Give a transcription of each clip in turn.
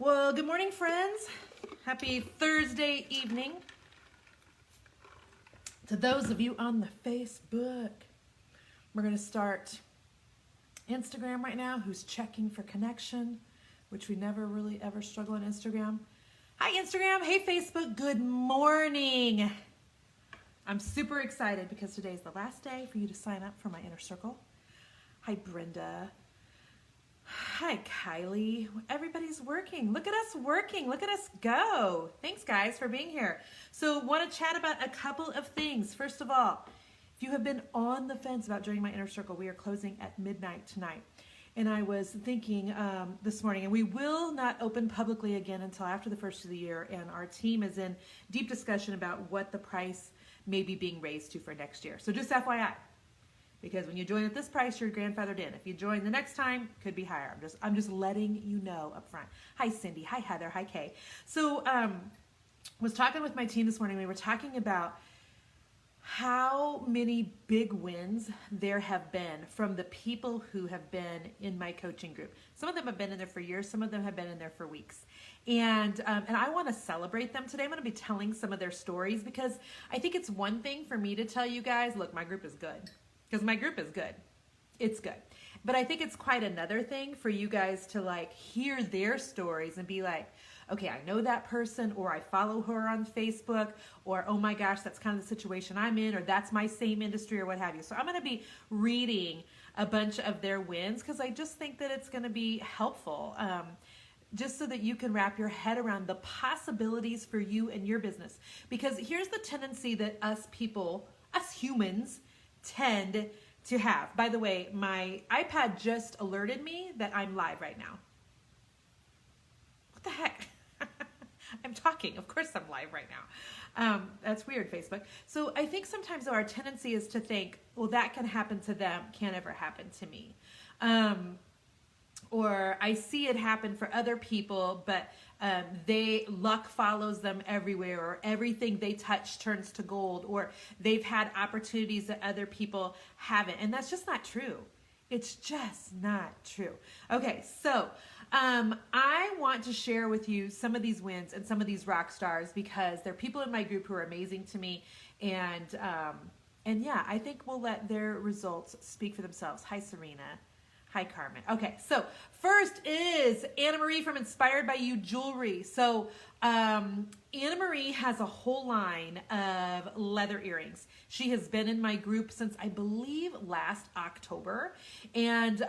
Well, good morning, friends. Happy Thursday evening. To those of you on the Facebook, we're going to start Instagram right now. Who's checking for connection, which we never really ever struggle on Instagram. Hi, Instagram. Hey, Facebook. Good morning. I'm super excited because today is the last day for you to sign up for my inner circle. Hi, Brenda. Hi, Kylie. Everybody's working. Look at us working. Look at us go. Thanks, guys, for being here. So want to chat about a couple of things. First of all, if you have been on the fence about joining my inner circle, we are closing at midnight tonight. And I was thinking this morning, and we will not open publicly again until after the first of the year, and our team is in deep discussion about what the price may be being raised to for next year. So just FYI. Because when you join at this price, you're grandfathered in. If you join the next time, could be higher. I'm just letting you know up front. Hi, Cindy. Hi, Heather. Hi, Kay. So was talking with my team this morning. We were talking about how many big wins there have been from the people who have been in my coaching group. Some of them have been in there for years. Some of them have been in there for weeks. And I want to celebrate them today. I'm going to be telling some of their stories because I think it's one thing for me to tell you guys, look, my group is good. Because my group is good. It's good. But I think it's quite another thing for you guys to like hear their stories and be like, okay, I know that person, or I follow her on Facebook, or oh my gosh, that's kind of the situation I'm in, or that's my same industry, or what have you. So I'm going to be reading a bunch of their wins because I just think that it's going to be helpful. Just so that you can wrap your head around the possibilities for you and your business. Because here's the tendency that us people, us humans, tend to have. By the way, my iPad just alerted me that I'm live right now. What the heck? I'm talking. Of course I'm live right now. That's weird, Facebook. So I think sometimes our tendency is to think, well, that can happen to them, can't ever happen to me. Or I see it happen for other people, but luck follows them everywhere, or everything they touch turns to gold, or they've had opportunities that other people haven't. And that's just not true. It's just not true. Okay, so I want to share with you some of these wins and some of these rock stars because they're people in my group who are amazing to me. And yeah, I think we'll let their results speak for themselves. Hi, Serena. Hi, Carmen. Okay, so first is Anna Marie from Inspired by You Jewelry. So Anna Marie has a whole line of leather earrings. She has been in my group since I believe last October. And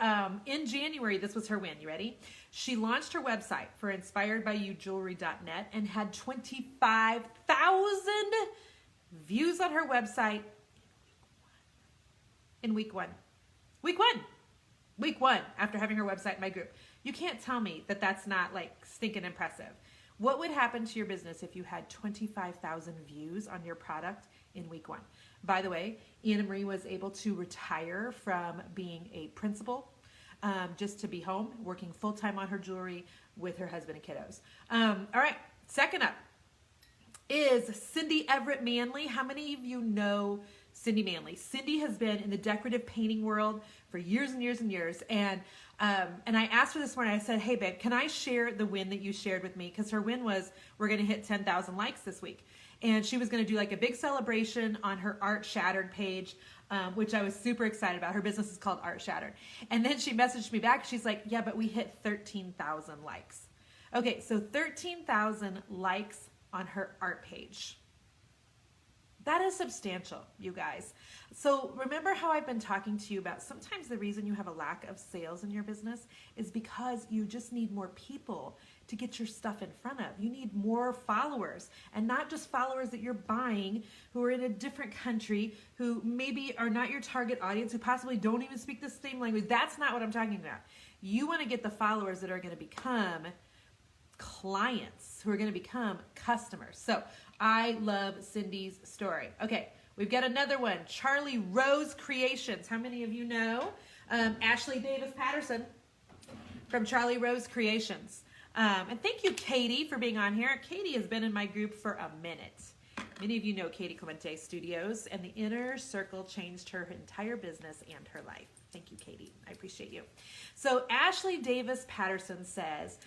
in January, this was her win. You ready? She launched her website for inspiredbyyouJewelry.net and had 25,000 views on her website in week one. Week one, after having her website in my group. You can't tell me that that's not like stinking impressive. What would happen to your business if you had 25,000 views on your product in week one? By the way, Anna Marie was able to retire from being a principal just to be home, working full-time on her jewelry with her husband and kiddos. All right, second up is Cindy Everett Manley. How many of you know Cindy Manley? Cindy has been in the decorative painting world for years and years and years. And I asked her this morning, I said, hey babe, can I share the win that you shared with me? Because her win was, we're going to hit 10,000 likes this week. And she was going to do like a big celebration on her Art Shattered page, which I was super excited about. Her business is called Art Shattered. And then she messaged me back. She's like, yeah, but we hit 13,000 likes. Okay, so 13,000 likes on her art page. That is substantial, you guys. So remember how I've been talking to you about sometimes the reason you have a lack of sales in your business is because you just need more people to get your stuff in front of. You need more followers, and not just followers that you're buying who are in a different country, who maybe are not your target audience, who possibly don't even speak the same language. That's not what I'm talking about. You want to get the followers that are going to become clients, who are going to become customers. So I love Cindy's story. Okay, we've got another one, Charlie Rose Creations. How many of you know Ashley Davis Patterson from Charlie Rose Creations? And thank you, Katie, for being on here. Katie has been in my group for a minute. Many of you know Katie Clemente Studios, and the inner circle changed her entire business and her life. Thank you, Katie. I appreciate you. So Ashley Davis Patterson says,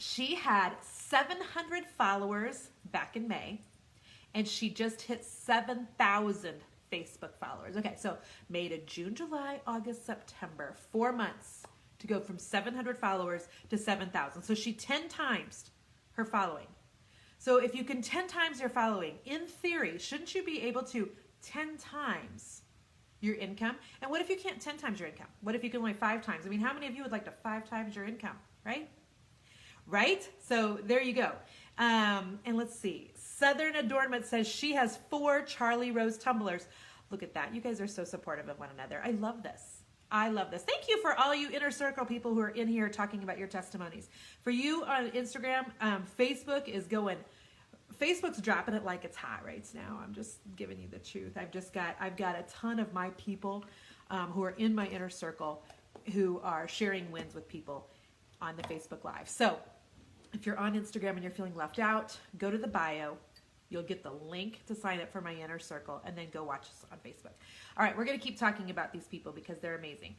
She had 700 followers back in May, and she just hit 7,000 Facebook followers. Okay, so May to June, July, August, September, 4 months to go from 700 followers to 7,000. So she 10 times her following. So if you can 10 times your following, in theory, shouldn't you be able to 10 times your income? And what if you can't 10 times your income? What if you can only 5 times? I mean, how many of you would like to 5 times your income, right? Right? So there you go. And let's see. Southern Adornment says she has 4 Charlie Rose tumblers. Look at that. You guys are so supportive of one another. I love this. I love this. Thank you for all you Inner Circle people who are in here talking about your testimonies. For you on Instagram, Facebook's dropping it like it's hot right now. I'm just giving you the truth. I've got a ton of my people who are in my Inner Circle who are sharing wins with people on the Facebook Live. So if you're on Instagram and you're feeling left out, go to the bio. You'll get the link to sign up for my Inner Circle, and then go watch us on Facebook. All right, we're going to keep talking about these people because they're amazing.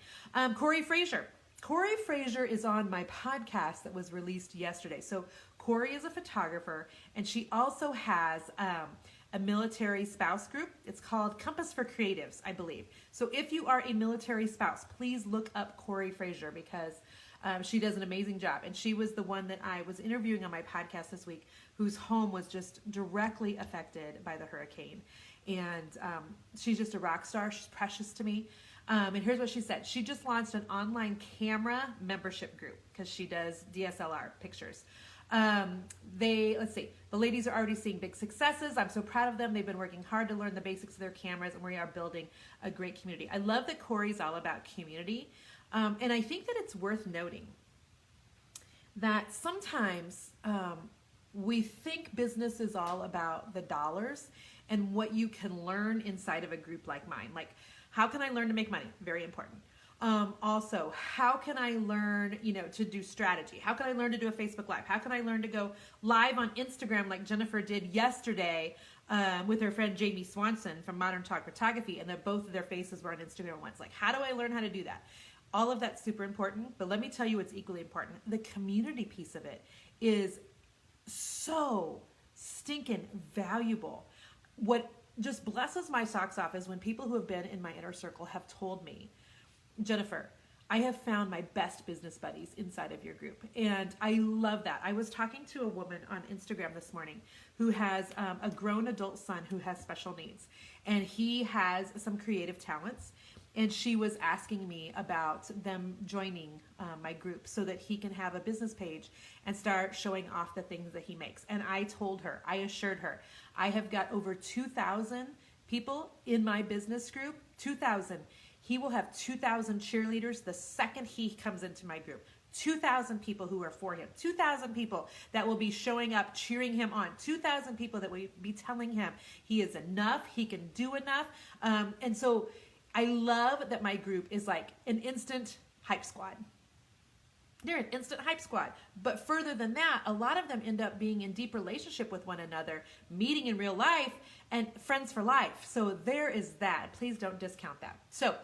Corey Frazier. Corey Frazier is on my podcast that was released yesterday. So Corey is a photographer, and she also has a military spouse group. It's called Compass for Creatives, I believe. So if you are a military spouse, please look up Corey Frazier because she does an amazing job. And she was the one that I was interviewing on my podcast this week, whose home was just directly affected by the hurricane. And she's just a rock star. She's precious to me. And here's what she said. She just launched an online camera membership group because she does DSLR pictures. Let's see, the ladies are already seeing big successes. I'm so proud of them. They've been working hard to learn the basics of their cameras, and we are building a great community. I love that Corey's all about community. And I think that it's worth noting that sometimes we think business is all about the dollars and what you can learn inside of a group like mine. Like, how can I learn to make money? Very important. Also, how can I learn, to do strategy? How can I learn to do a Facebook Live? How can I learn to go live on Instagram like Jennifer did yesterday with her friend Jamie Swanson from Modern Talk Photography, and then both of their faces were on Instagram once. Like, how do I learn how to do that? All of that's super important, but let me tell you what's equally important. The community piece of it is so stinking valuable. What just blesses my socks off is when people who have been in my Inner Circle have told me, Jennifer, I have found my best business buddies inside of your group. And I love that. I was talking to a woman on Instagram this morning who has a grown adult son who has special needs. And he has some creative talents. And she was asking me about them joining my group so that he can have a business page and start showing off the things that he makes. And I assured her, I have got over 2,000 people in my business group, 2,000. He will have 2,000 cheerleaders the second he comes into my group. 2,000 people who are for him. 2,000 people that will be showing up, cheering him on. 2,000 people that will be telling him he is enough, he can do enough. And so I love that my group is like an instant hype squad. They're an instant hype squad. But further than that, a lot of them end up being in deep relationship with one another, meeting in real life, and friends for life. So there is that. Please don't discount that. So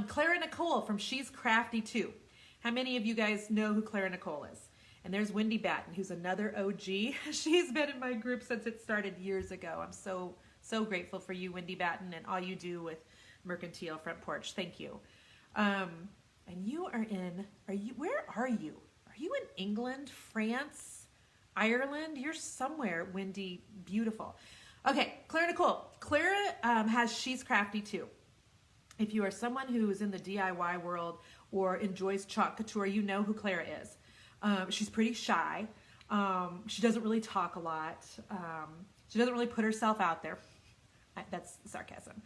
Clara Nicole from She's Crafty Too. How many of you guys know who Clara Nicole is? And there's Wendy Batten, who's another OG. She's been in my group since it started years ago. I'm so grateful for you, Wendy Batten, and all you do with Mercantile Front Porch. Thank you. And you are where are you? Are you in England, France, Ireland? You're somewhere, Wendy. Beautiful. Okay, Clara Nicole. Clara has She's Crafty Too. If you are someone who is in the DIY world or enjoys chalk couture, you know who Clara is. She's pretty shy. She doesn't really talk a lot. She doesn't really put herself out there. That's sarcasm.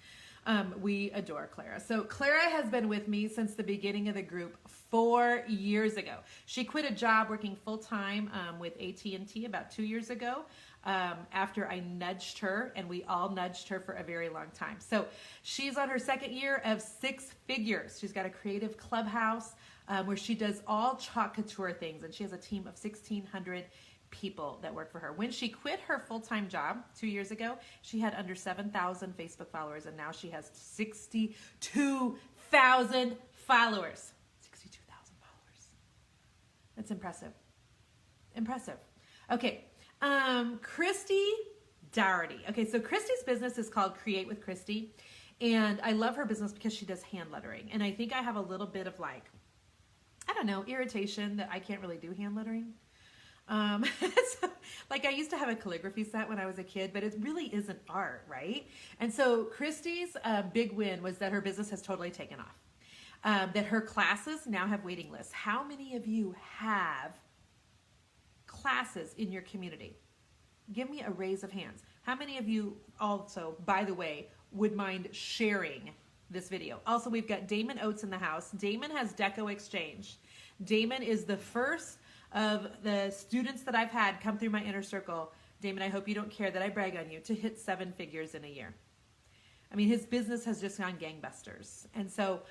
We adore Clara. So Clara has been with me since the beginning of the group 4 years ago. She quit a job working full-time with AT&T about 2 years ago after I nudged her, and we all nudged her for a very long time. So she's on her second year of 6 figures. She's got a creative clubhouse where she does all chalk couture things, and she has a team of 1,600 people that work for her. When she quit her full-time job 2 years ago, she had under 7,000 Facebook followers, and now she has 62,000 followers. 62,000 followers. That's impressive. Impressive. Okay. Christy Dougherty. Okay, so Christy's business is called Create with Christy. And I love her business because she does hand lettering. And I think I have a little bit of like, I don't know, irritation that I can't really do hand lettering. So, like I used to have a calligraphy set when I was a kid, but it really isn't art, right? And so Christy's big win was that her business has totally taken off. That her classes now have waiting lists. How many of you have classes in your community? Give me a raise of hands. How many of you also, by the way, would mind sharing this video? Also, we've got Damon Oates in the house. Damon has Deco Exchange. Damon is the first of the students that I've had come through my inner circle. Damon, I hope you don't care that I brag on you, to hit 7 figures in a year. I mean, his business has just gone gangbusters. And so,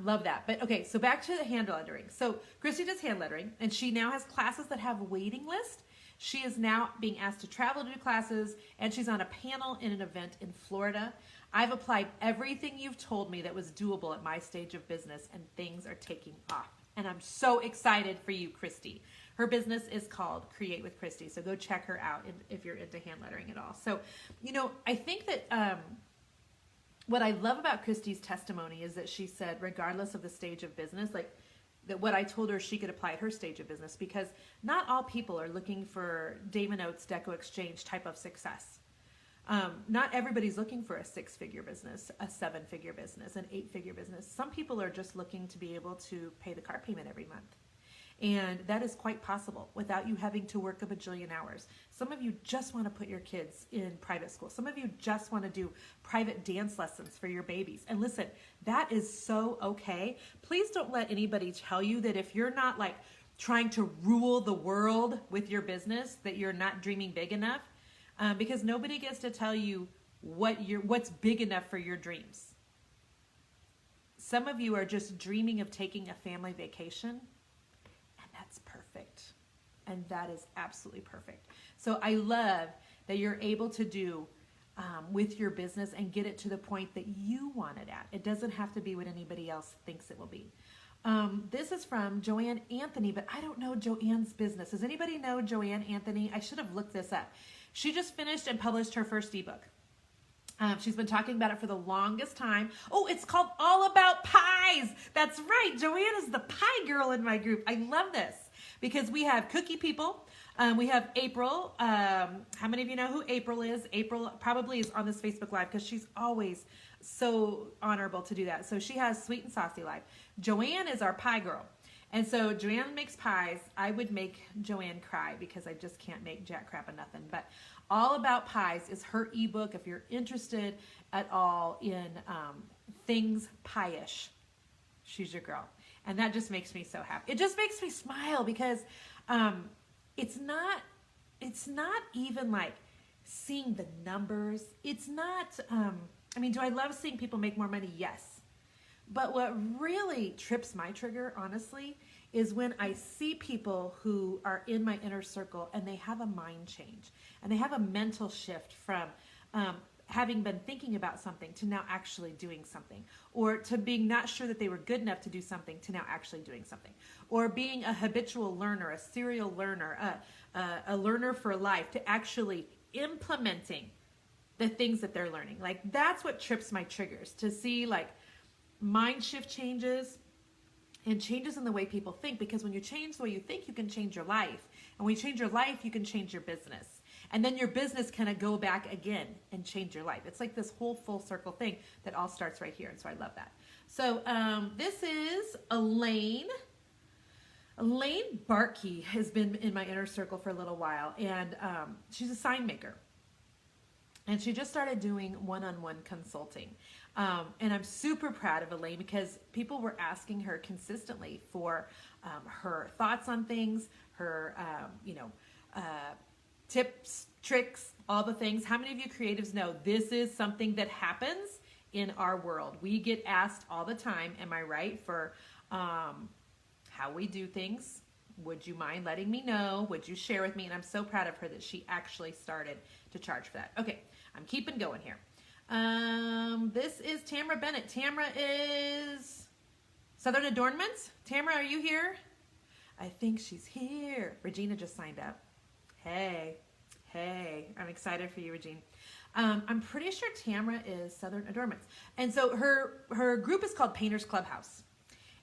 love that. But okay, so back to the hand lettering. So Christy does hand lettering, and she now has classes that have a waiting list. She is now being asked to travel to do classes, and she's on a panel in an event in Florida. I've applied everything you've told me that was doable at my stage of business, and things are taking off. And I'm so excited for you, Christy. Her business is called Create with Christy, so go check her out if you're into hand lettering at all. So, you know, I think that what I love about Christy's testimony is that she said, regardless of the stage of business, like that what I told her she could apply at her stage of business, because not all people are looking for Damon Oates Deco Exchange type of success. Not everybody's looking for a 6-figure business, a 7-figure business, an 8-figure business. Some people are just looking to be able to pay the car payment every month. And that is quite possible without you having to work a bajillion hours. Some of you just want to put your kids in private school. Some of you just want to do private dance lessons for your babies. And listen, that is so okay. Please don't let anybody tell you that if you're not like trying to rule the world with your business, that you're not dreaming big enough. Because nobody gets to tell you what's big enough for your dreams. Some of you are just dreaming of taking a family vacation, and that's perfect. And that is absolutely perfect. So I love that you're able to do with your business and get it to the point that you want it at. It doesn't have to be what anybody else thinks it will be. This is from Joanne Anthony, but I don't know Joanne's business. Does anybody know Joanne Anthony? I should have looked this up. She just finished and published her first ebook. She's been talking about it for the longest time. Oh, it's called All About Pies. That's right. Joanne is the pie girl in my group. I love this because we have cookie people. We have April. How many of you know who April is? April probably is on this Facebook Live because she's always so honorable to do that. So she has Sweet and Saucy Live. Joanne is our pie girl. And so Joanne makes pies. I would make Joanne cry because I just can't make jack crap of nothing. But All About Pies is her ebook if you're interested at all in things pie-ish. She's your girl. And that just makes me so happy. It just makes me smile because it's not even like seeing the numbers. It's not, I mean, do I love seeing people make more money? Yes. But what really trips my trigger, honestly, is when I see people who are in my inner circle and they have a mind change and they have a mental shift from having been thinking about something to now actually doing something, or to being not sure that they were good enough to do something to now actually doing something, or being a habitual learner, a serial learner, a learner for life, to actually implementing the things that they're learning. Like, that's what trips my triggers, to see like mind shift changes and changes in the way people think, because when you change the way you think, you can change your life. And when you change your life, you can change your business. And then your business kind of go back again and change your life. It's like this whole full circle thing that all starts right here. And so I love that. So this is Elaine. Elaine Barkey has been in my inner circle for a little while, and she's a sign maker. And she just started doing one-on-one consulting. And I'm super proud of Elaine because people were asking her consistently for her thoughts on things, her, tips, tricks, all the things. How many of you creatives know this is something that happens in our world? We get asked all the time, am I right, for how we do things. Would you mind letting me know? Would you share with me? And I'm so proud of her that she actually started to charge for that. Okay, I'm keeping going here. This is Tamara Bennett. Tamara is Southern Adornments. Tamara, are you here? I think she's here. Regina just signed up. Hey, I'm excited for you, Regina. I'm pretty sure Tamara is Southern Adornments. And so her group is called Painters Clubhouse.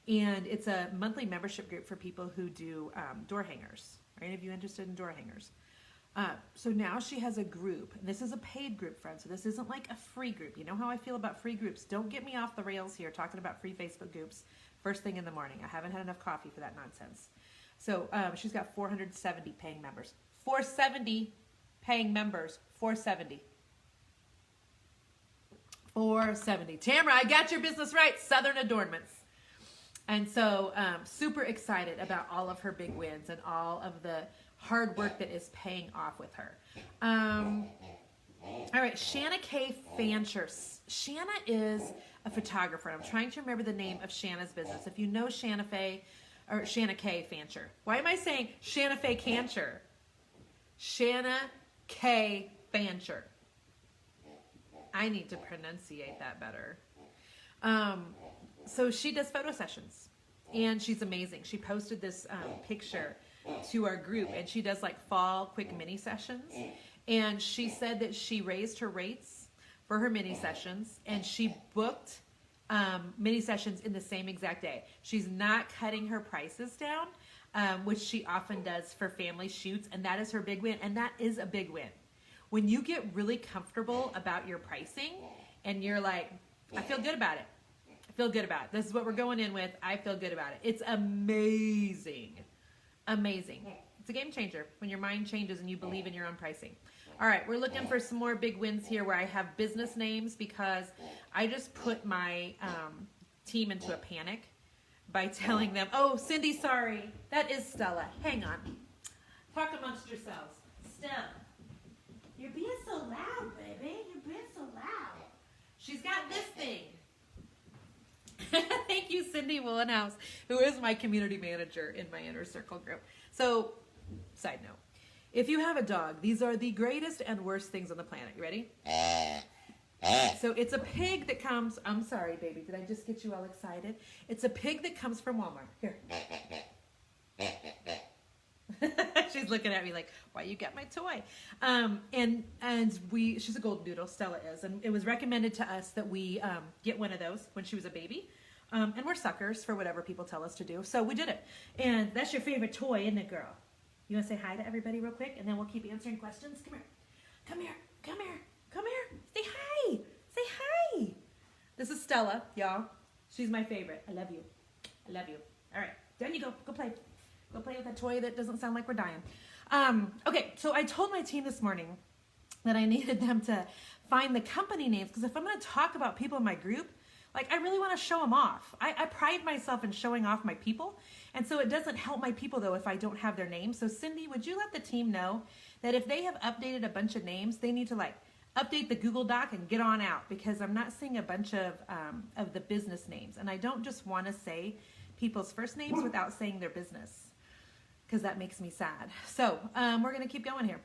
And it's a monthly membership group for people who do door hangers. Are any of you interested in door hangers? So now she has a group. And this is a paid group, friends. So this isn't like a free group. You know how I feel about free groups. Don't get me off the rails here talking about free Facebook groups first thing in the morning. I haven't had enough coffee for that nonsense. So she's got 470 paying members. 470 paying members. 470. 470. Tamara, I got your business right. Southern Adornments. And so super excited about all of her big wins and all of the hard work that is paying off with her. All right, Shanna K. Fancher. Shanna is a photographer. I'm trying to remember the name of Shanna's business. If you know Shanna Faye, or Shanna K. Fancher. Why am I saying Shanna Faye Cancher? Shanna K. Fancher. I need to pronunciate that better. So she does photo sessions, and she's amazing. She posted this picture to our group, and she does like fall quick mini sessions. And she said that she raised her rates for her mini sessions, and she booked mini sessions in the same exact day. She's not cutting her prices down, which she often does for family shoots, and that is her big win, and that is a big win. When you get really comfortable about your pricing, and you're like, I feel good about it. I feel good about it. This is what we're going in with. I feel good about it. It's amazing. Amazing. It's a game changer when your mind changes and you believe in your own pricing. All right, we're looking for some more big wins here where I have business names, because I just put my team into a panic by telling them, oh, Cindy, sorry, that is Stella. Hang on. Talk amongst yourselves. Stella, you're being so loud, baby. You're being so loud. She's got this thing. Thank you, Cindy Willenhouse, who is my community manager in my Inner Circle group. So, side note. If you have a dog, these are the greatest and worst things on the planet. You ready? So it's a pig that comes, I'm sorry, baby, did I just get you all excited? It's a pig that comes from Walmart. Here. She's looking at me like, why you got my toy? She's a golden doodle, Stella is, and it was recommended to us that we get one of those when she was a baby. And we're suckers for whatever people tell us to do. So we did it. And that's your favorite toy, isn't it, girl? You want to say hi to everybody real quick, and then we'll keep answering questions? Come here. Come here. Come here. Come here. Say hi. Say hi. This is Stella, y'all. She's my favorite. I love you. I love you. All right. Down you go. Go play. Go play with that toy that doesn't sound like we're dying. Okay, so I told my team this morning that I needed them to find the company names, because if I'm going to talk about people in my group, like, I really want to show them off. I pride myself in showing off my people. And so it doesn't help my people, though, if I don't have their names. So, Cindy, would you let the team know that if they have updated a bunch of names, they need to, like, update the Google Doc and get on out, because I'm not seeing a bunch of the business names. And I don't just want to say people's first names without saying their business, because that makes me sad. So we're going to keep going here.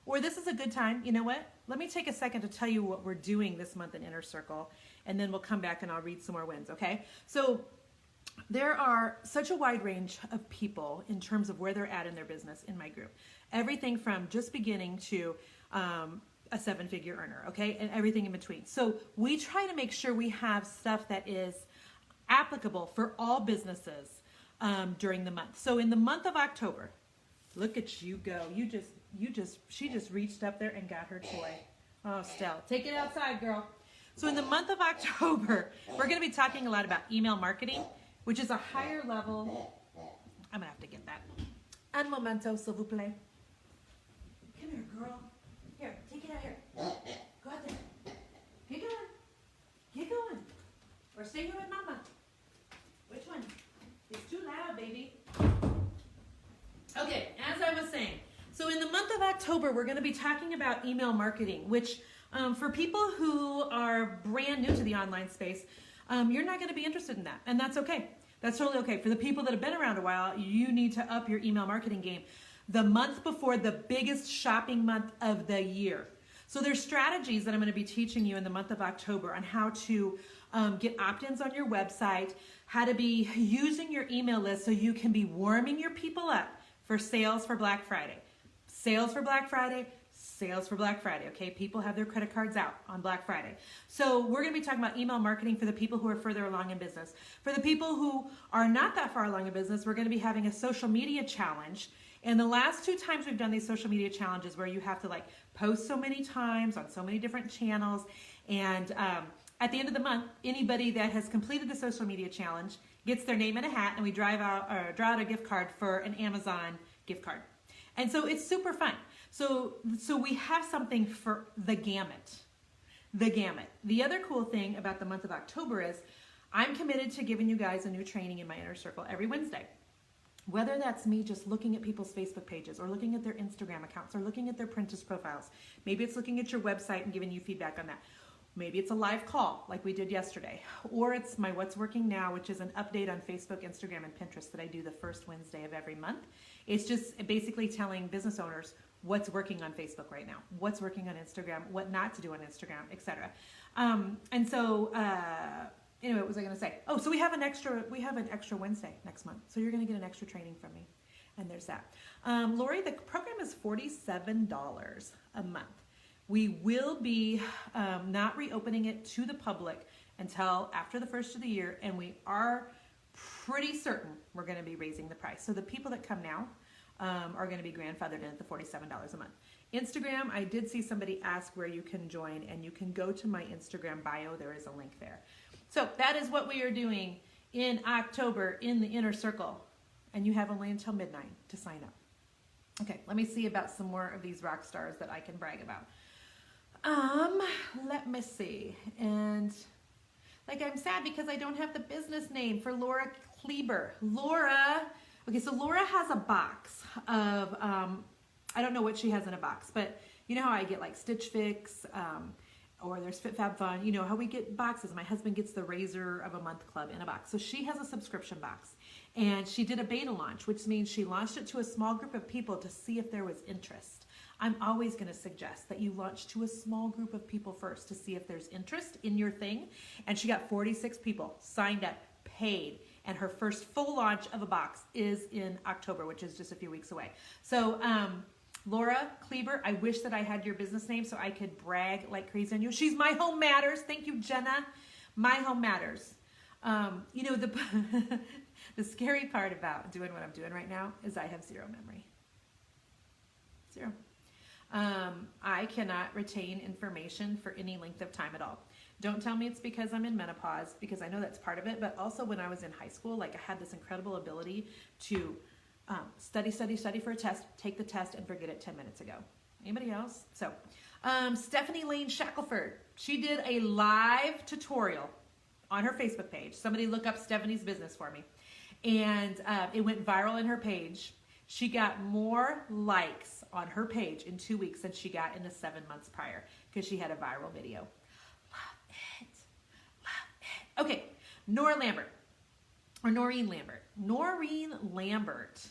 Or this is a good time. You know what? Let me take a second to tell you what we're doing this month in Inner Circle, and then we'll come back and I'll read some more wins, okay? So there are such a wide range of people in terms of where they're at in their business in my group. Everything from just beginning to a seven-figure earner, okay? And everything in between. So we try to make sure we have stuff that is applicable for all businesses during the month. So in the month of October, look at you go. She just reached up there and got her toy. Oh, Stella, take it outside, girl. So in the month of October, we're going to be talking a lot about email marketing, which is a higher level. I'm going to have to get that. Un momento, s'il vous plaît. Come here, girl. Here, take it out here. Go out there. Get going. Get going. Or stay here with Mama. Which one? It's too loud, baby. Okay, as I was saying, so in the month of October, we're going to be talking about email marketing, which for people who are brand new to the online space, you're not going to be interested in that, and that's okay. That's totally okay. For the people that have been around a while, you need to up your email marketing game the month before the biggest shopping month of the year. So there's strategies that I'm going to be teaching you in the month of October on how to get opt-ins on your website, how to be using your email list so you can be warming your people up for sales for Black Friday. Sales for Black Friday, sales for Black Friday, okay? People have their credit cards out on Black Friday. So we're gonna be talking about email marketing for the people who are further along in business. For the people who are not that far along in business, we're gonna be having a social media challenge. And the last 2 times we've done these social media challenges where you have to like post so many times on so many different channels. And at the end of the month, anybody that has completed the social media challenge gets their name in a hat, and we draw out a gift card for an Amazon gift card. And so it's super fun. So we have something for the gamut. The gamut. The other cool thing about the month of October is I'm committed to giving you guys a new training in my inner circle every Wednesday. Whether that's me just looking at people's Facebook pages or looking at their Instagram accounts or looking at their Pinterest profiles. Maybe it's looking at your website and giving you feedback on that. Maybe it's a live call like we did yesterday. Or it's my What's Working Now, which is an update on Facebook, Instagram, and Pinterest that I do the first Wednesday of every month. It's just basically telling business owners what's working on Facebook right now, what's working on Instagram, what not to do on Instagram, etc. Anyway, what was I going to say? Oh, so we have an extra Wednesday next month. So you're going to get an extra training from me. And there's that. Lori, the program is $47 a month. We will be not reopening it to the public until after the first of the year, and we are pretty certain we're going to be raising the price. So the people that come now are going to be grandfathered in at the $47 a month. Instagram, I did see somebody ask where you can join, and you can go to my Instagram bio. There is a link there. So that is what we are doing in October in the Inner Circle, and you have only until midnight to sign up. Okay, let me see about some more of these rock stars that I can brag about. Let me see. And like, I'm sad because I don't have the business name for Laura Kleber. Laura, okay, so Laura has a box of, I don't know what she has in a box, but you know how I get like Stitch Fix, or there's Fit Fab Fun, you know how we get boxes. My husband gets the Razor of a Month Club in a box. So she has a subscription box, and she did a beta launch, which means she launched it to a small group of people to see if there was interest. I'm always going to suggest that you launch to a small group of people first to see if there's interest in your thing. And she got 46 people signed up, paid, and her first full launch of a box is in October, which is just a few weeks away. So, Laura Kleber, I wish that I had your business name so I could brag like crazy on you. She's My Home Matters. Thank you, Jenna. My Home Matters. You know, the scary part about doing what I'm doing right now is I have zero memory. Zero. I cannot retain information for any length of time at all. Don't tell me it's because I'm in menopause, because I know that's part of it, but also when I was in high school, like I had this incredible ability to study for a test, take the test, and forget it 10 minutes ago. Anybody else? So, Stephanie Lane Shackelford, she did a live tutorial on her Facebook page. Somebody look up Stephanie's business for me. And it went viral in her page. She got more likes on her page in 2 weeks than she got in the 7 months prior because she had a viral video. Love it. Love it. Okay, Noreen Lambert. Noreen Lambert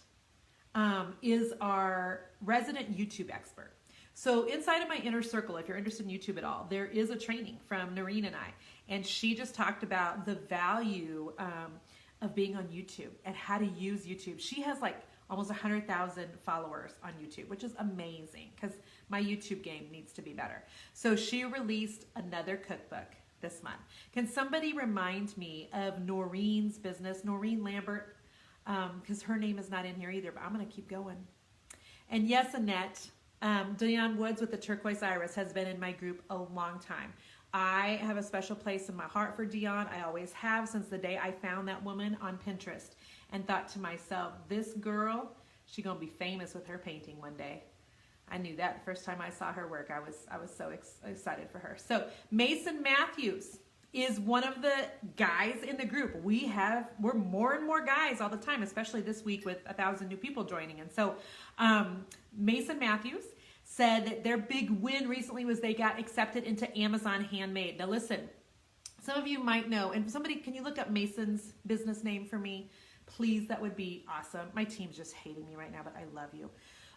is our resident YouTube expert. So inside of my inner circle, if you're interested in YouTube at all, there is a training from Noreen and I. And she just talked about the value of being on YouTube and how to use YouTube. She has like almost 100,000 followers on YouTube, which is amazing because my YouTube game needs to be better. So she released another cookbook this month. Can somebody remind me of Noreen's business, Noreen Lambert, because her name is not in here either, but I'm going to keep going. And yes, Annette, Dion Woods with the Turquoise Iris has been in my group a long time. I have a special place in my heart for Dion. I always have since the day I found that woman on Pinterest and thought to myself, this girl, she's going to be famous with her painting one day. I knew that the first time I saw her work. I was so excited for her. So Mason Matthews is one of the guys in the group. We're more and more guys all the time, especially this week with 1,000 new people joining. And so Mason Matthews said that their big win recently was they got accepted into Amazon Handmade. Now listen, some of you might know, and somebody, can you look up Mason's business name for me? Please, that would be awesome. My team's just hating me right now, but I love you.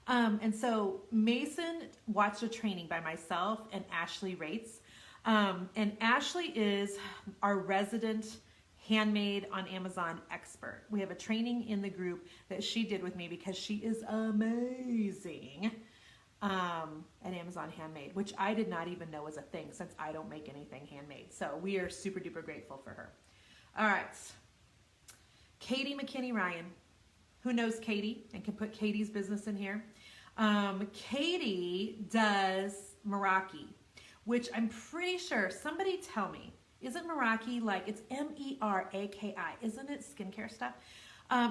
And so Mason watched a training by myself and Ashley Rates And Ashley is our resident handmade on Amazon expert. We have a training in the group that she did with me because she is amazing at Amazon Handmade, which I did not even know was a thing since I don't make anything handmade. So we are super duper grateful for her. All right. Katie McKinney Ryan. Who knows Katie and can put Katie's business in here? Katie does Meraki, which I'm pretty sure, somebody tell me, isn't Meraki like, it's Meraki, isn't it skincare stuff?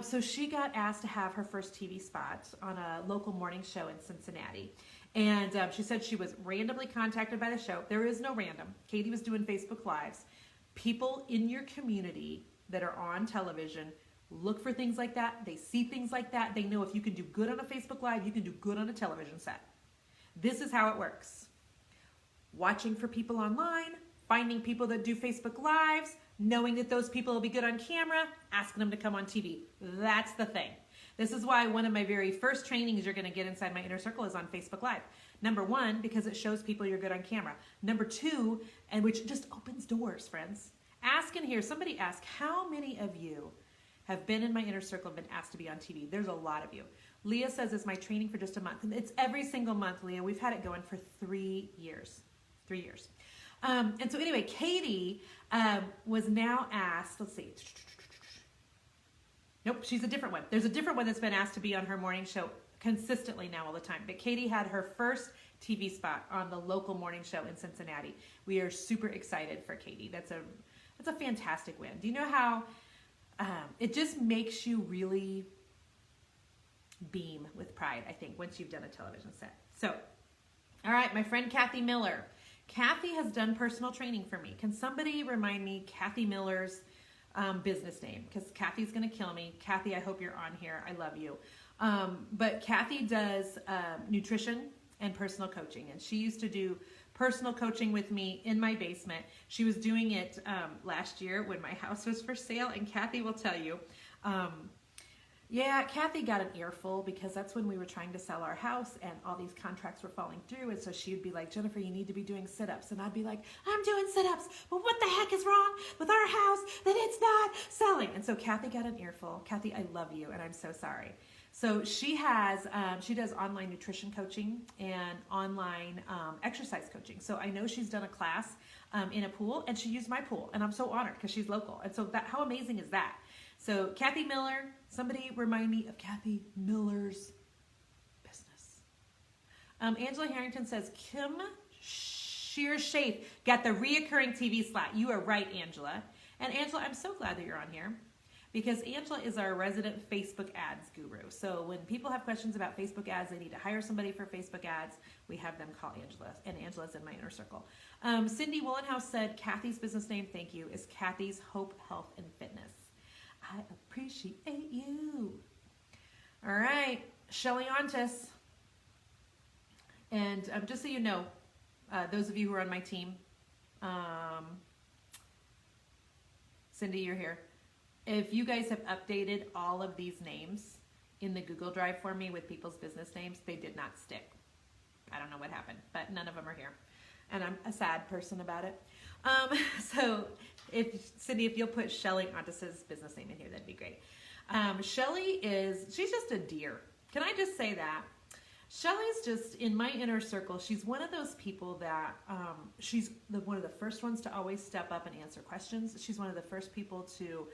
So she got asked to have her first TV spot on a local morning show in Cincinnati. And she said she was randomly contacted by the show. There is no random. Katie was doing Facebook Lives. People in your community that are on television look for things like that. They see things like that. They know if you can do good on a Facebook Live, you can do good on a television set. This is how it works. Watching for people online, finding people that do Facebook Lives, knowing that those people will be good on camera, asking them to come on TV. That's the thing. This is why one of my very first trainings you're going to get inside my inner circle is on Facebook Live. Number one, because it shows people you're good on camera. Number two, and which just opens doors, friends. Ask in here. Somebody ask, how many of you have been in my inner circle and been asked to be on TV? There's a lot of you. Leah says it's my training for just a month. And it's every single month, Leah. We've had it going for 3 years. 3 years. And so anyway, Katie was now asked, let's see. Nope, she's a different one. There's a different one that's been asked to be on her morning show consistently now all the time. But Katie had her first TV spot on the local morning show in Cincinnati. We are super excited for Katie. That's a fantastic win. Do you know how it just makes you really beam with pride, I think, once you've done a television set. So, all right, my friend Kathy Miller. Kathy has done personal training for me. Can somebody remind me Kathy Miller's business name? Because Kathy's going to kill me. Kathy, I hope you're on here. I love you. But Kathy does nutrition and personal coaching. And she used to do personal coaching with me in my basement. She was doing it last year when my house was for sale. And Kathy will tell you, yeah, Kathy got an earful because that's when we were trying to sell our house and all these contracts were falling through. And so she would be like, Jennifer, you need to be doing sit-ups. And I'd be like, I'm doing sit-ups. But what the heck is wrong with our house that it's not selling? And so Kathy got an earful. Kathy, I love you and I'm so sorry. So she does online nutrition coaching and online exercise coaching. So I know she's done a class in a pool and she used my pool. And I'm so honored because she's local. And so how amazing is that? So Kathy Miller, somebody remind me of Kathy Miller's business. Angela Harrington says, Kim Shearshafe got the reoccurring TV slot. You are right, Angela. And Angela, I'm so glad that you're on here because Angela is our resident Facebook ads guru. So when people have questions about Facebook ads, they need to hire somebody for Facebook ads, we have them call Angela. And Angela's in my inner circle. Cindy Wollenhouse said, Kathy's business name, thank you, is Kathy's Hope, Health, and Fitness. I appreciate you. All right, Shelly Ontis. And just so you know, those of you who are on my team, Cindy, you're here. If you guys have updated all of these names in the Google Drive for me with people's business names, they did not stick. I don't know what happened, but none of them are here. And I'm a sad person about it. So Cindy, if you'll put Shelly Ontis's business name in here, that'd be great. Shelly she's just a dear. Can I just say that? Shelly's just in my inner circle. She's one of those people that she's one of the first ones to always step up and answer questions. She's one of the first people to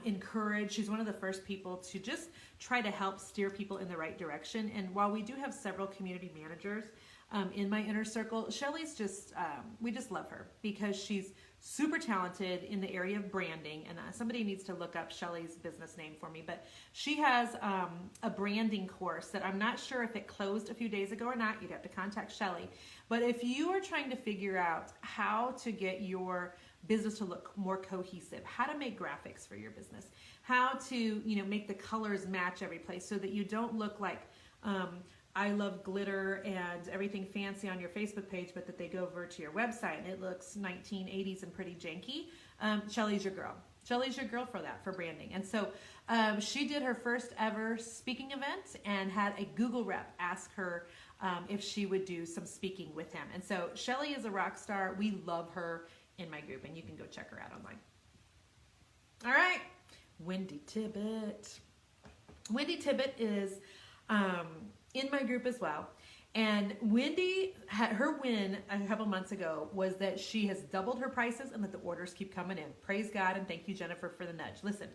encourage. She's one of the first people to just try to help steer people in the right direction. And while we do have several community managers in my inner circle, Shelly's just, we just love her because she's super talented in the area of branding. And somebody needs to look up Shelly's business name for me. But she has a branding course that I'm not sure if it closed a few days ago or not. You'd have to contact Shelly. But if you are trying to figure out how to get your business to look more cohesive, how to make graphics for your business, how to make the colors match every place so that you don't look like I love glitter and everything fancy on your Facebook page, but that they go over to your website and it looks 1980s and pretty janky. Shelly's your girl. Shelly's your girl for that, for branding. And so she did her first ever speaking event and had a Google rep ask her if she would do some speaking with him. And so Shelly is a rock star. We love her in my group, and you can go check her out online. All right, Wendy Tibbet. Wendy Tibbet is in my group as well. And Wendy, her win a couple months ago was that she has doubled her prices and that the orders keep coming in. Praise God, and thank you, Jennifer, for the nudge. Listen,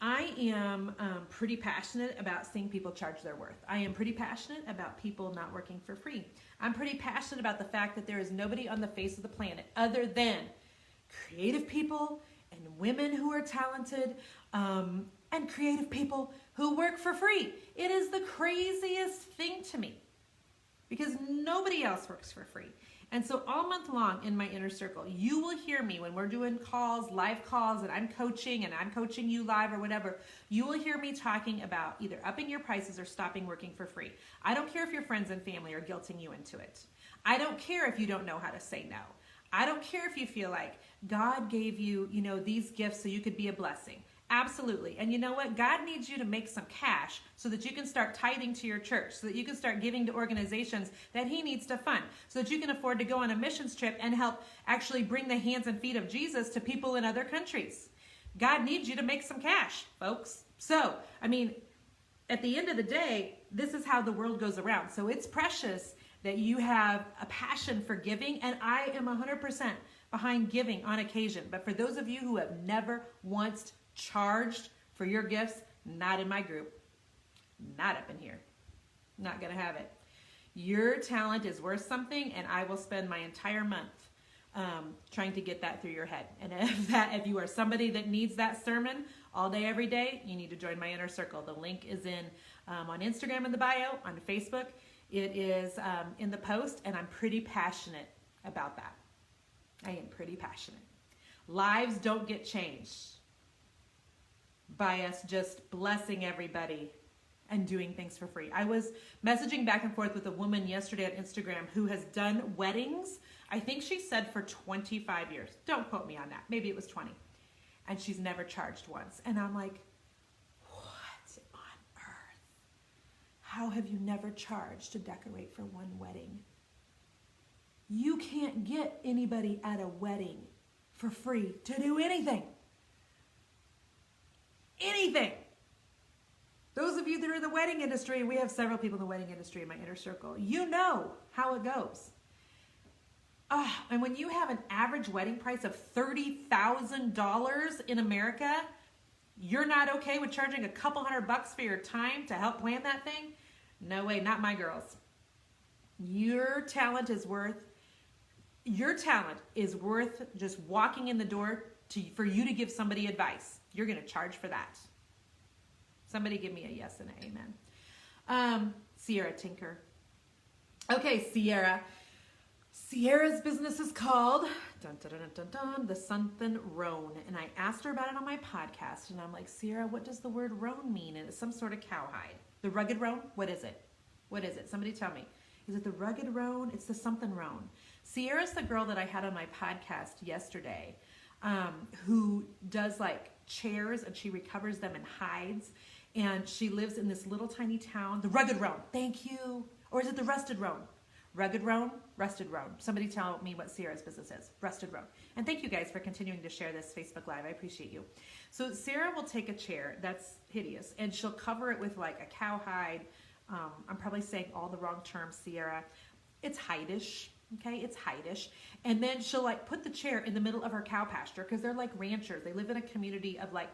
I am pretty passionate about seeing people charge their worth. I am pretty passionate about people not working for free. I'm pretty passionate about the fact that there is nobody on the face of the planet other than creative people and women who are talented and creative people who work for free. It is the craziest thing to me because nobody else works for free. And so all month long in my inner circle, you will hear me when we're doing calls, live calls, and I'm coaching you live or whatever. You will hear me talking about either upping your prices or stopping working for free. I don't care if your friends and family are guilting you into it. I don't care if you don't know how to say no. I don't care if you feel like God gave you, these gifts so you could be a blessing. Absolutely. And you know what? God needs you to make some cash so that you can start tithing to your church, so that you can start giving to organizations that he needs to fund, so that you can afford to go on a missions trip and help actually bring the hands and feet of Jesus to people in other countries. God needs you to make some cash, folks. So, at the end of the day, this is how the world goes around. So it's precious that you have a passion for giving, and I am 100% behind giving on occasion. But for those of you who have never once charged for your gifts, not in my group, not up in here, not gonna have it. Your talent is worth something, and I will spend my entire month trying to get that through your head. And if you are somebody that needs that sermon all day, every day, you need to join my inner circle. The link is on Instagram in the bio, on Facebook. It is in the post, and I'm pretty passionate about that. I am pretty passionate. Lives don't get changed by us just blessing everybody and doing things for free. I was messaging back and forth with a woman yesterday on Instagram who has done weddings, I think she said for 25 years. Don't quote me on that. Maybe it was 20. And she's never charged once. And I'm like, what on earth? How have you never charged to decorate for one wedding? You can't get anybody at a wedding for free to do anything. Anything. Those of you that are in the wedding industry, and we have several people in the wedding industry in my inner circle, you know how it goes. And when you have an average wedding price of $30,000 in America, you're not okay with charging a couple $100 for your time to help plan that thing? No way, not my girls. Your talent is worth just walking in the door for you to give somebody advice. You're going to charge for that. Somebody give me a yes and an amen. Sierra Tinker. Okay, Sierra. Sierra's business is called The Something Roan. And I asked her about it on my podcast. And I'm like, Sierra, what does the word roan mean? And it's some sort of cowhide. The rugged roan? What is it? What is it? Somebody tell me. Is it the rugged roan? It's the something roan. Sierra's the girl that I had on my podcast yesterday who does like chairs, and she recovers them in hides. And she lives in this little tiny town. The rugged roan. Thank you. Or is it the rusted roan? Rugged roan, rusted roan. Somebody tell me what Sierra's business is. Rusted roan. And thank you guys for continuing to share this Facebook Live. I appreciate you. So Sarah will take a chair that's hideous, and she'll cover it with like a cowhide. I'm probably saying all the wrong terms, Sierra. It's hide-ish. Okay, it's hide-ish. And then she'll like put the chair in the middle of her cow pasture because they're like ranchers. They live in a community of like,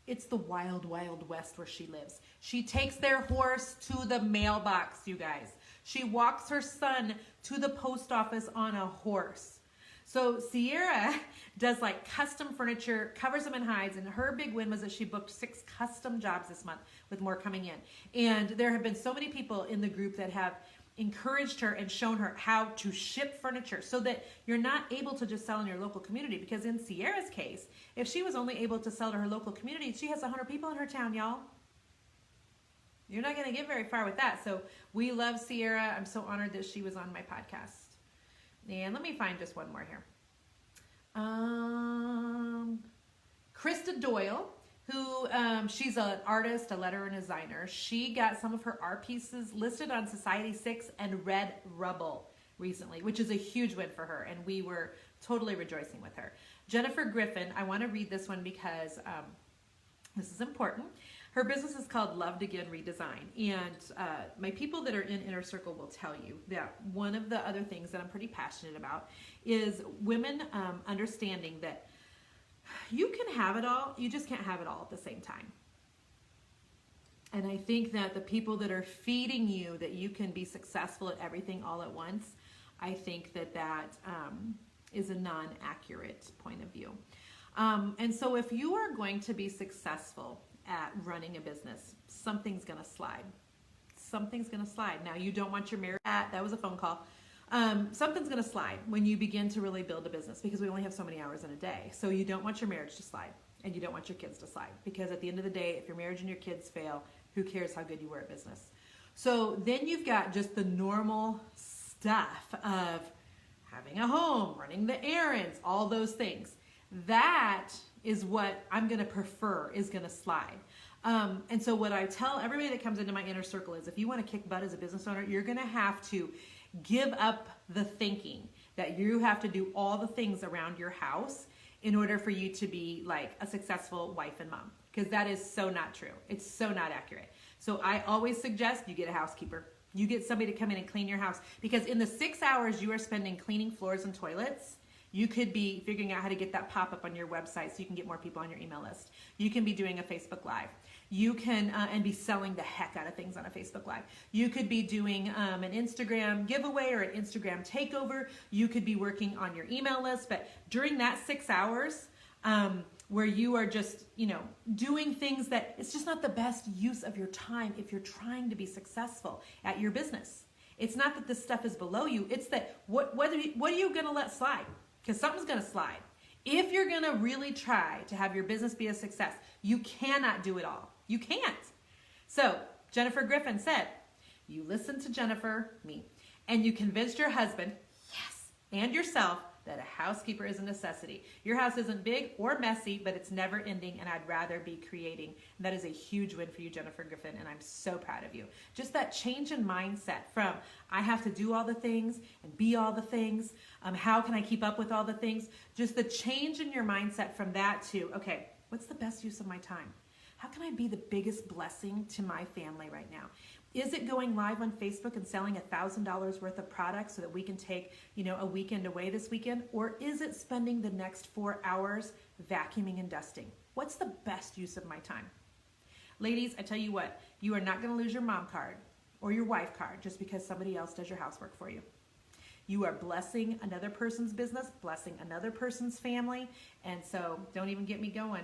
it's the wild, wild west where she lives. She takes their horse to the mailbox, you guys. She walks her son to the post office on a horse. So Sierra does like custom furniture, covers them in hides, and her big win was that she booked 6 custom jobs this month with more coming in. And there have been so many people in the group that have encouraged her and shown her how to ship furniture so that you're not able to just sell in your local community. Because in Sierra's case, if she was only able to sell to her local community, she has 100 people in her town, y'all. You're not going to get very far with that. So we love Sierra. I'm so honored that she was on my podcast. And let me find just one more here. Krista Doyle, who she's an artist, a letterer, and designer. She got some of her art pieces listed on Society 6 and Red Rubble recently, which is a huge win for her, and we were totally rejoicing with her. Jennifer Griffin, I want to read this one because this is important. Her business is called Loved Again Redesign, and my people that are in Inner Circle will tell you that one of the other things that I'm pretty passionate about is women understanding that you can have it all, you just can't have it all at the same time. And I think that the people that are feeding you that you can be successful at everything all at once, I think that is a non-accurate point of view. And so if you are going to be successful at running a business, something's going to slide. Something's going to slide. Now, you don't want your marriage, that was a phone call. Something's going to slide when you begin to really build a business, because we only have so many hours in a day. So you don't want your marriage to slide, and you don't want your kids to slide, because at the end of the day, if your marriage and your kids fail, who cares how good you were at business? So then you've got just the normal stuff of having a home, running the errands, all those things. That is what I'm going to prefer is going to slide. And so what I tell everybody that comes into my inner circle is, if you want to kick butt as a business owner, you're going to have to give up the thinking that you have to do all the things around your house in order for you to be like a successful wife and mom, because that is so not true. It's so not accurate. So I always suggest you get a housekeeper. You get somebody to come in and clean your house, because in the 6 hours you are spending cleaning floors and toilets, you could be figuring out how to get that pop-up on your website so you can get more people on your email list. You can be doing a Facebook Live. You can, and be selling the heck out of things on a Facebook Live. You could be doing an Instagram giveaway or an Instagram takeover. You could be working on your email list. But during that 6 hours, where you are just, doing things that it's just not the best use of your time if you're trying to be successful at your business. It's not that this stuff is below you. It's that what are you going to let slide? Because something's going to slide. If you're going to really try to have your business be a success, you cannot do it all. You can't. So Jennifer Griffin said, you listened to Jennifer, me, and you convinced your husband, yes, and yourself, that a housekeeper is a necessity. Your house isn't big or messy, but it's never ending, and I'd rather be creating. And that is a huge win for you, Jennifer Griffin, and I'm so proud of you. Just that change in mindset from, I have to do all the things and be all the things. How can I keep up with all the things? Just the change in your mindset from that to, okay, what's the best use of my time? How can I be the biggest blessing to my family right now? Is it going live on Facebook and selling $1,000 worth of products so that we can take, a weekend away this weekend? Or is it spending the next 4 hours vacuuming and dusting? What's the best use of my time? Ladies, I tell you what, you are not going to lose your mom card or your wife card just because somebody else does your housework for you. You are blessing another person's business, blessing another person's family, and so don't even get me going.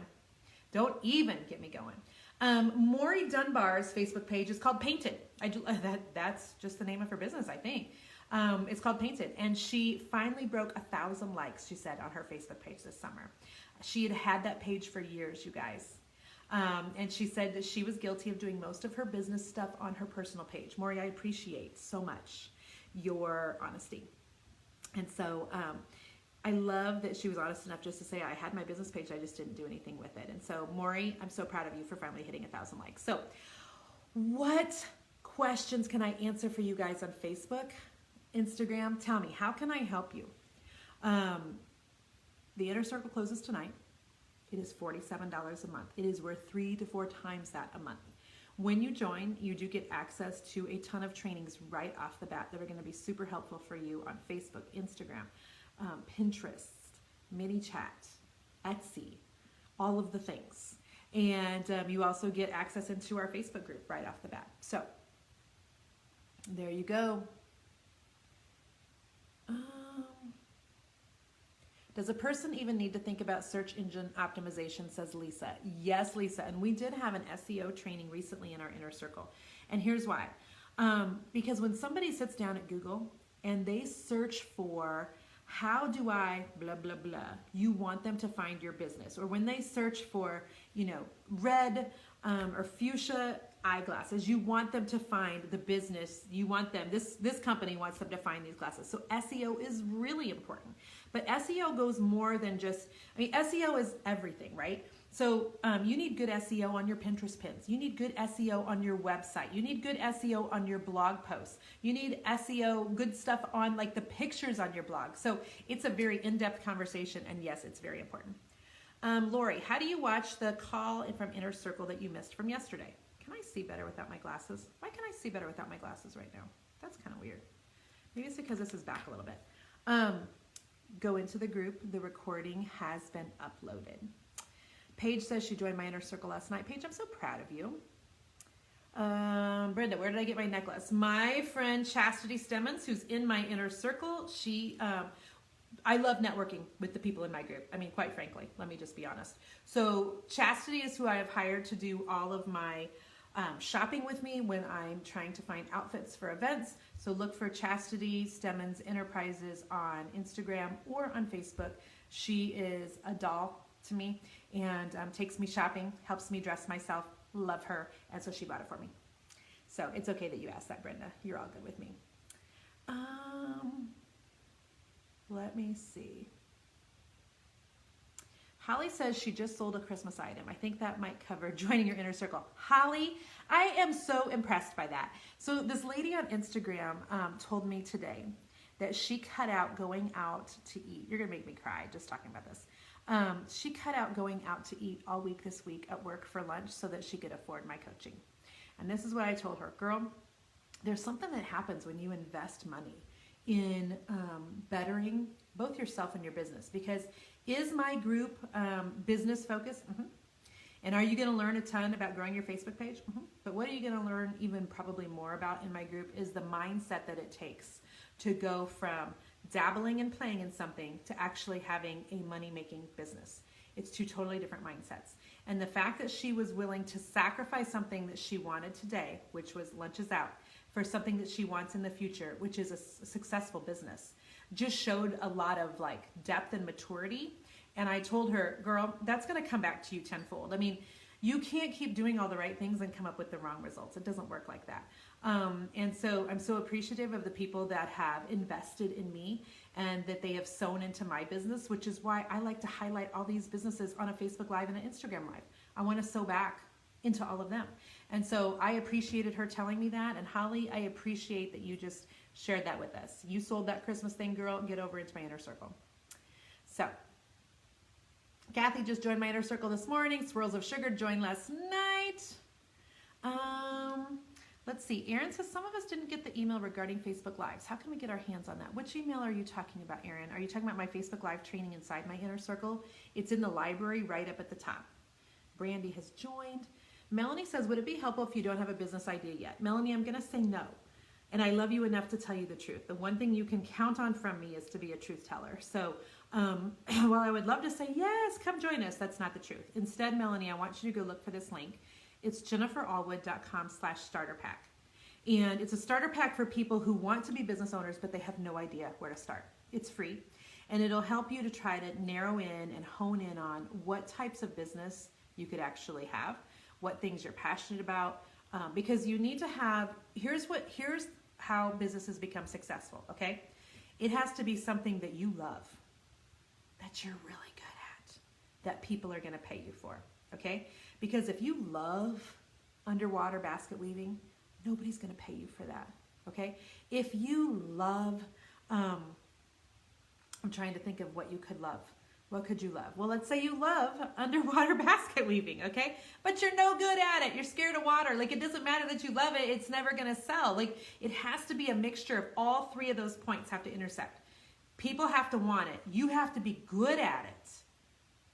Don't even get me going. Maury Dunbar's Facebook page is called Painted. That's just the name of her business, I think. It's called Painted. And she finally broke 1,000 likes, she said, on her Facebook page this summer. She had that page for years, you guys. And she said that she was guilty of doing most of her business stuff on her personal page. Maury, I appreciate so much your honesty. And so I love that she was honest enough just to say, I had my business page, I just didn't do anything with it. And so, Maury, I'm so proud of you for finally hitting 1,000 likes. So, what questions can I answer for you guys on Facebook, Instagram? Tell me, how can I help you? The Inner Circle closes tonight. It is $47 a month. It is worth 3 to 4 times that a month. When you join, you do get access to a ton of trainings right off the bat that are going to be super helpful for you on Facebook, Instagram, Pinterest, ManyChat, Etsy, all of the things. And you also get access into our Facebook group right off the bat. So there you go. Does a person even need to think about search engine optimization, says Lisa. Yes, Lisa. And we did have an SEO training recently in our inner circle. And here's why. Because when somebody sits down at Google and they search for how do I blah, blah, blah, you want them to find your business. Or when they search for, red or fuchsia eyeglasses, you want them to find the business. You want them, this company wants them to find these glasses. So SEO is really important. But SEO goes more than just, SEO is everything, right? So you need good SEO on your Pinterest pins. You need good SEO on your website. You need good SEO on your blog posts. You need SEO, good stuff on like the pictures on your blog. So it's a very in-depth conversation, and yes, it's very important. Lori, how do you watch the call from Inner Circle that you missed from yesterday? Can I see better without my glasses? Why can I see better without my glasses right now? That's kind of weird. Maybe it's because this is back a little bit. Go into the group. The recording has been uploaded. Paige says she joined my Inner Circle last night. Paige, I'm so proud of you. Brenda, where did I get my necklace? My friend Chastity Stemmons, who's in my Inner Circle, I love networking with the people in my group. I mean, quite frankly, let me just be honest. So Chastity is who I have hired to do all of my shopping with me when I'm trying to find outfits for events. So look for Chastity Stemmons Enterprises on Instagram or on Facebook. She is a doll to me and takes me shopping, helps me dress myself. Love her. And so she bought it for me. So it's okay that you asked that, Brenda. You're all good with me. Let me see. Holly says she just sold a Christmas item. I think that might cover joining your Inner Circle. Holly, I am so impressed by that. So this lady on Instagram told me today that she cut out going out to eat. You're going to make me cry just talking about this. She cut out going out to eat all week this week at work for lunch so that she could afford my coaching. And this is what I told her. Girl, there's something that happens when you invest money in bettering both yourself and your business. Because is my group business focused? Mm-hmm. And are you going to learn a ton about growing your Facebook page? Mm-hmm. But what are you going to learn even probably more about in my group is the mindset that it takes to go from dabbling and playing in something to actually having a money-making business. It's two totally different mindsets. And the fact that she was willing to sacrifice something that she wanted today, which was lunches out, for something that she wants in the future, which is a successful business, just showed a lot of like depth and maturity. And I told her, girl, that's going to come back to you tenfold. I mean, you can't keep doing all the right things and come up with the wrong results. It doesn't work like that. And so I'm so appreciative of the people that have invested in me and that they have sown into my business, which is why I like to highlight all these businesses on a Facebook Live and an Instagram Live. I want to sow back into all of them. And so I appreciated her telling me that. And Holly, I appreciate that you just shared that with us. You sold that Christmas thing, girl. Get over into my Inner Circle. So Kathy just joined my Inner Circle this morning. Swirls of Sugar joined last night. Let's see. Erin says some of us didn't get the email regarding Facebook Lives. How can we get our hands on that? Which email are you talking about, Erin? Are you talking about my Facebook Live training inside my Inner Circle? It's in the library right up at the top. Brandy has joined. Melanie says, would it be helpful if you don't have a business idea yet? Melanie, I'm going to say no. And I love you enough to tell you the truth. The one thing you can count on from me is to be a truth teller. So while I would love to say, yes, come join us, that's not the truth. Instead, Melanie, I want you to go look for this link. It's jenniferallwood.com/starterpack. And it's a starter pack for people who want to be business owners, but they have no idea where to start. It's free. And it'll help you to try to narrow in and hone in on what types of business you could actually have, what things you're passionate about, because you need to have, here's how businesses become successful, okay? It has to be something that you love, that you're really good at, that people are going to pay you for, okay? Because if you love underwater basket weaving, nobody's going to pay you for that, okay? If you love, I'm trying to think of what you could love. What could you love? Well, let's say you love underwater basket weaving, okay? But you're no good at it. You're scared of water. Like, it doesn't matter that you love it. It's never going to sell. Like, it has to be a mixture of all three of those points have to intersect. People have to want it. You have to be good at it.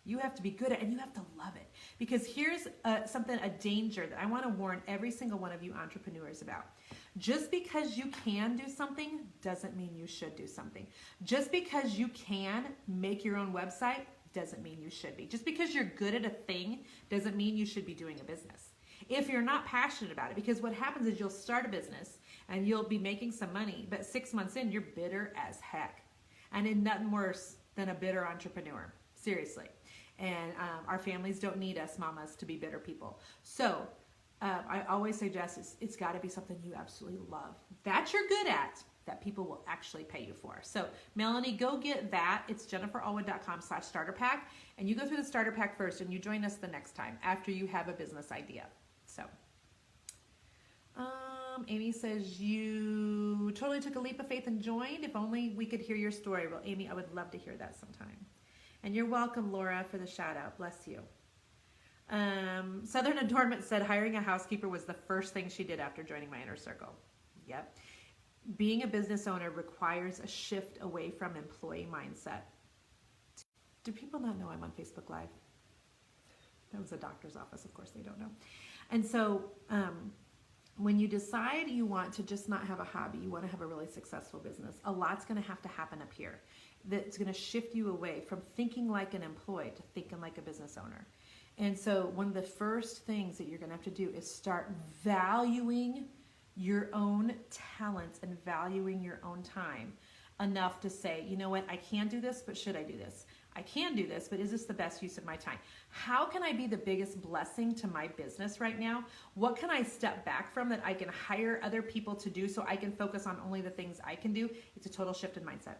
You have to be good at it, and you have to love it. Because here's a danger that I want to warn every single one of you entrepreneurs about. Just because you can do something doesn't mean you should do something. Just because you can make your own website doesn't mean you should be. Just because you're good at a thing doesn't mean you should be doing a business. If you're not passionate about it, because what happens is you'll start a business and you'll be making some money, but 6 months in, you're bitter as heck. And it's nothing worse than a bitter entrepreneur. Seriously. And our families don't need us mamas to be bitter people. So I always suggest it's got to be something you absolutely love, that you're good at, that people will actually pay you for. So Melanie, go get that. It's jenniferallwood.com/starter pack. And you go through the starter pack first and you join us the next time after you have a business idea. So Amy says you totally took a leap of faith and joined. If only we could hear your story. Well, Amy, I would love to hear that sometime. And you're welcome, Laura, for the shout out. Bless you. Southern Adornment said hiring a housekeeper was the first thing she did after joining my inner circle. Yep. Being a business owner requires a shift away from employee mindset. Do people not know I'm on Facebook Live? That was a doctor's office. Of course they don't know. And so when you decide you want to just not have a hobby, you want to have a really successful business, a lot's going to have to happen up here. That's going to shift you away from thinking like an employee to thinking like a business owner. And so one of the first things that you're going to have to do is start valuing your own talents and valuing your own time enough to say, you know what, I can do this, but should I do this? I can do this, but is this the best use of my time? How can I be the biggest blessing to my business right now? What can I step back from that I can hire other people to do so I can focus on only the things I can do? It's a total shift in mindset.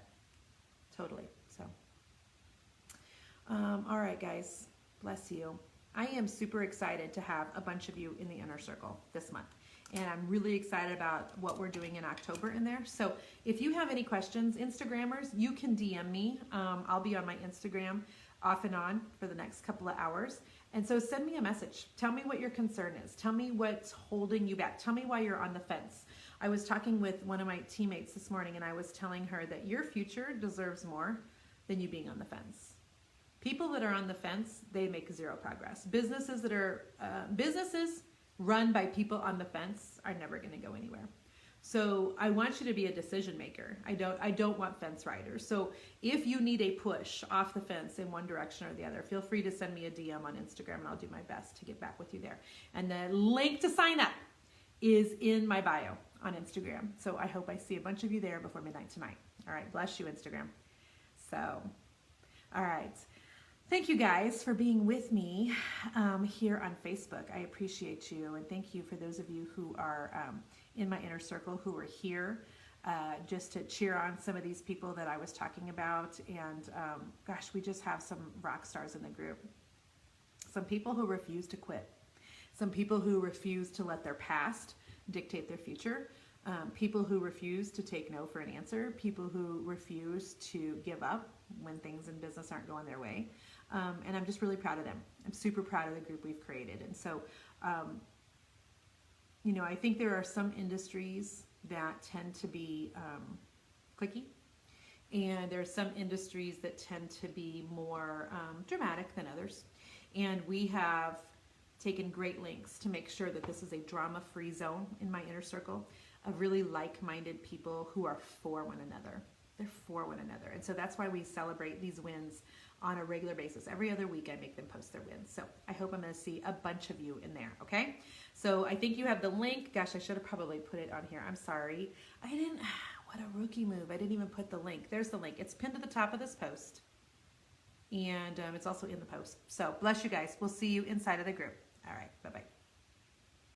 Totally. So, all right, guys. Bless you. I am super excited to have a bunch of you in the inner circle this month. And I'm really excited about what we're doing in October in there. So if you have any questions, Instagrammers, you can DM me. I'll be on my Instagram off and on for the next couple of hours. And so send me a message. Tell me what your concern is. Tell me what's holding you back. Tell me why you're on the fence. I was talking with one of my teammates this morning, and I was telling her that your future deserves more than you being on the fence. People that are on the fence, they make zero progress. Businesses that are businesses run by people on the fence are never going to go anywhere. So I want you to be a decision maker. I don't want fence riders. So if you need a push off the fence in one direction or the other, feel free to send me a DM on Instagram, and I'll do my best to get back with you there. And the link to sign up is in my bio on Instagram. So I hope I see a bunch of you there before midnight tonight. All right, bless you, Instagram. So, all right. Thank you guys for being with me here on Facebook. I appreciate you, and thank you for those of you who are in my inner circle who are here just to cheer on some of these people that I was talking about. And gosh, we just have some rock stars in the group. Some people who refuse to quit. Some people who refuse to let their past dictate their future. People who refuse to take no for an answer. People who refuse to give up when things in business aren't going their way. And I'm just really proud of them. I'm super proud of the group we've created. And so, you know, I think there are some industries that tend to be cliquey. And there are some industries that tend to be more dramatic than others. And we have taken great lengths to make sure that this is a drama-free zone in my inner circle of really like-minded people who are for one another. They're for one another. And so that's why we celebrate these wins on a regular basis. Every other week I make them post their wins. So I hope I'm going to see a bunch of you in there, okay? So I think you have the link. Gosh, I should have probably put it on here. I'm sorry. I didn't. What a rookie move. I didn't even put the link. There's the link. It's pinned to the top of this post. And it's also in the post. So bless you guys. We'll see you inside of the group. All right. Bye-bye.